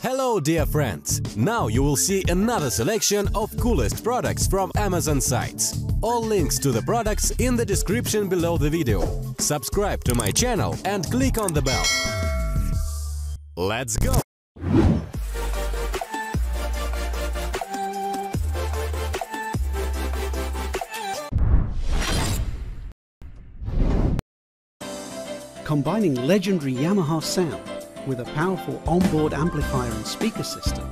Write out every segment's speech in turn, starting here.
Hello dear friends! Now you will see another selection of coolest products from Amazon sites. All links to the products in the description below the video. Subscribe to my channel and click on the bell. Let's go! Combining legendary Yamaha sound with a powerful onboard amplifier and speaker system,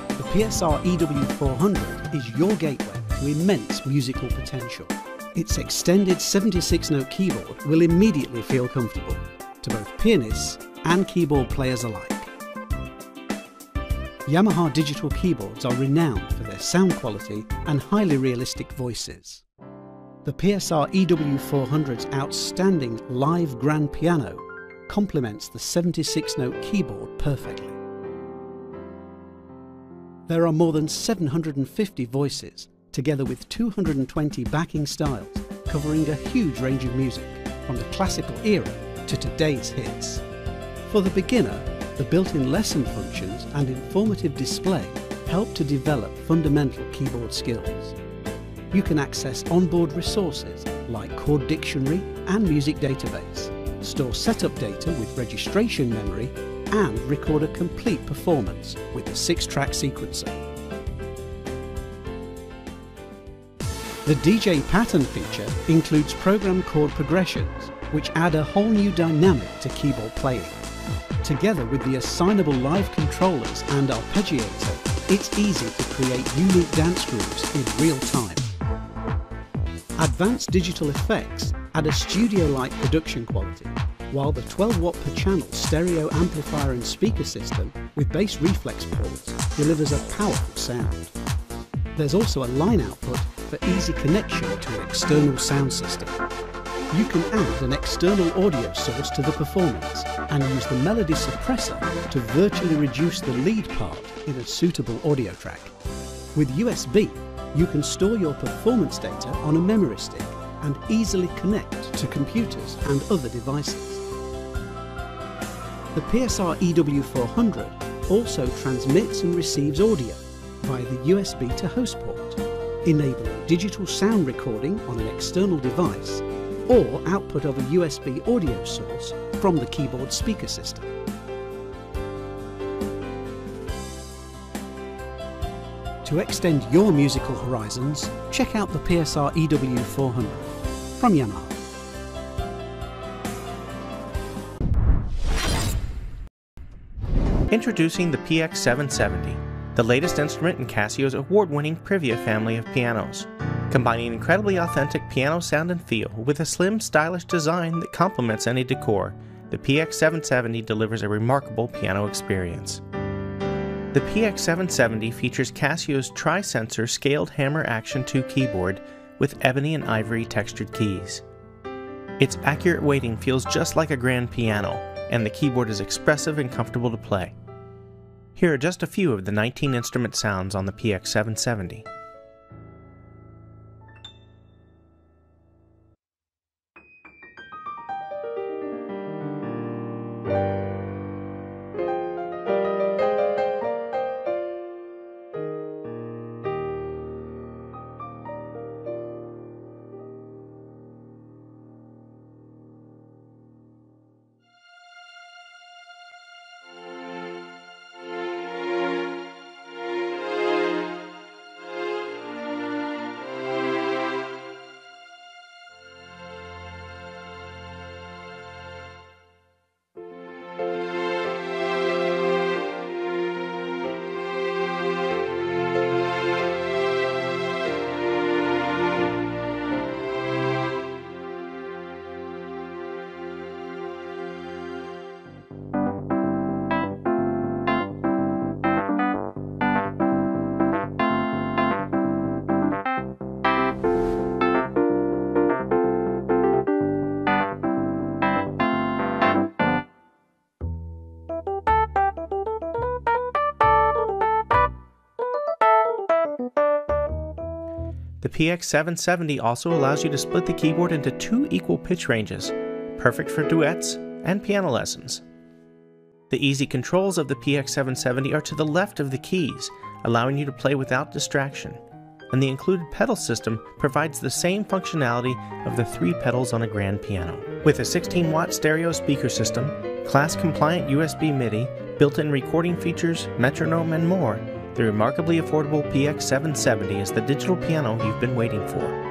the PSR EW400 is your gateway to immense musical potential. Its extended 76-note keyboard will immediately feel comfortable to both pianists and keyboard players alike. Yamaha digital keyboards are renowned for their sound quality and highly realistic voices. The PSR EW400's outstanding live grand piano complements the 76-note keyboard perfectly. There are more than 750 voices, together with 220 backing styles, covering a huge range of music, from the classical era to today's hits. For the beginner, the built-in lesson functions and informative display help to develop fundamental keyboard skills. You can access onboard resources like chord dictionary and music database, store setup data with registration memory, and record a complete performance with a 6-track sequencer. The DJ pattern feature includes program chord progressions, which add a whole new dynamic to keyboard playing. Together with the assignable live controllers and arpeggiator, it's easy to create unique dance grooves in real time. Advanced digital effects add a studio-like production quality, while the 12-watt per channel stereo amplifier and speaker system with bass reflex ports delivers a powerful sound. There's also a line output for easy connection to an external sound system. You can add an external audio source to the performance and use the melody suppressor to virtually reduce the lead part in a suitable audio track. With USB, you can store your performance data on a memory stick and easily connect to computers and other devices. The PSR EW400 also transmits and receives audio via the USB to host port, enabling digital sound recording on an external device or output of a USB audio source from the keyboard speaker system. To extend your musical horizons, check out the PSR EW400 from Yamaha. Introducing the PX770, the latest instrument in Casio's award-winning Privia family of pianos. Combining incredibly authentic piano sound and feel with a slim, stylish design that complements any decor, the PX770 delivers a remarkable piano experience. The PX770 features Casio's tri-sensor scaled hammer action 2 keyboard with ebony and ivory textured keys. Its accurate weighting feels just like a grand piano, and the keyboard is expressive and comfortable to play. Here are just a few of the 19 instrument sounds on the PX770. The PX770 also allows you to split the keyboard into 2 equal pitch ranges, perfect for duets and piano lessons. The easy controls of the PX770 are to the left of the keys, allowing you to play without distraction, and the included pedal system provides the same functionality of the 3 pedals on a grand piano. With a 16-watt stereo speaker system, class-compliant USB MIDI, built-in recording features, metronome, and more, the remarkably affordable PX770 is the digital piano you've been waiting for.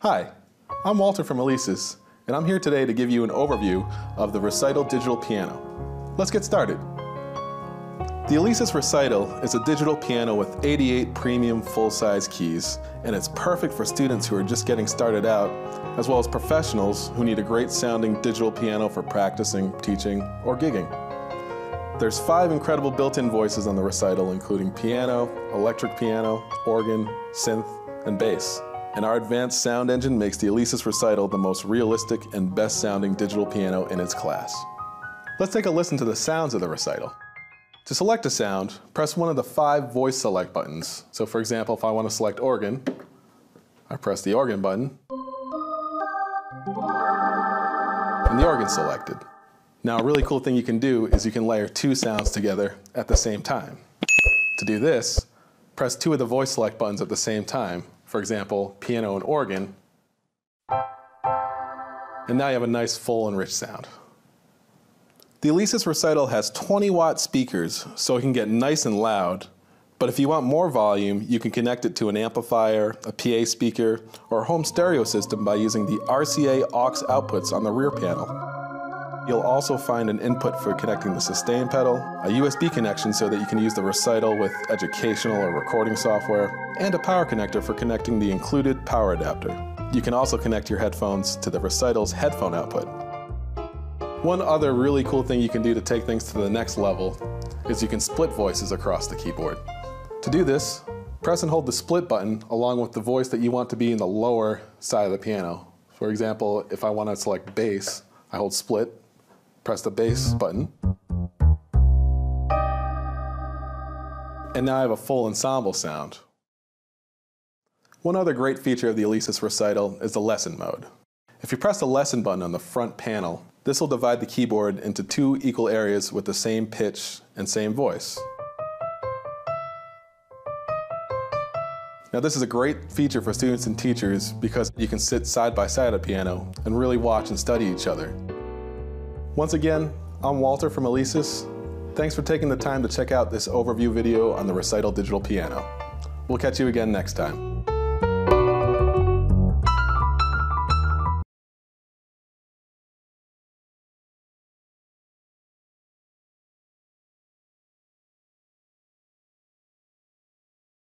Hi, I'm Walter from Alesis, and I'm here today to give you an overview of the Recital digital piano. Let's get started. The Alesis Recital is a digital piano with 88 premium full-size keys, and it's perfect for students who are just getting started out, as well as professionals who need a great sounding digital piano for practicing, teaching, or gigging. There's 5 incredible built-in voices on the Recital, including piano, electric piano, organ, synth, and bass. And our advanced sound engine makes the Alesis Recital the most realistic and best sounding digital piano in its class. Let's take a listen to the sounds of the Recital. To select a sound, press one of the 5 voice select buttons. So for example, if I want to select organ, I press the organ button, and the organ's selected. Now a really cool thing you can do is you can layer 2 sounds together at the same time. To do this, press 2 of the voice select buttons at the same time. For example, piano and organ, and now you have a nice full and rich sound. The Alesis Recital has 20-watt speakers, so it can get nice and loud, but if you want more volume, you can connect it to an amplifier, a PA speaker, or a home stereo system by using the RCA aux outputs on the rear panel. You'll also find an input for connecting the sustain pedal, a USB connection so that you can use the Recital with educational or recording software, and a power connector for connecting the included power adapter. You can also connect your headphones to the Recital's headphone output. One other really cool thing you can do to take things to the next level is you can split voices across the keyboard. To do this, press and hold the split button along with the voice that you want to be in the lower side of the piano. For example, if I want to select bass, I hold split, press the bass button, and now I have a full ensemble sound. One other great feature of the Alesis Recital is the lesson mode. If you press the lesson button on the front panel, this will divide the keyboard into 2 equal areas with the same pitch and same voice. Now this is a great feature for students and teachers because you can sit side by side at a piano and really watch and study each other. Once again, I'm Walter from Alesis. Thanks for taking the time to check out this overview video on the Recital Digital Piano. We'll catch you again next time.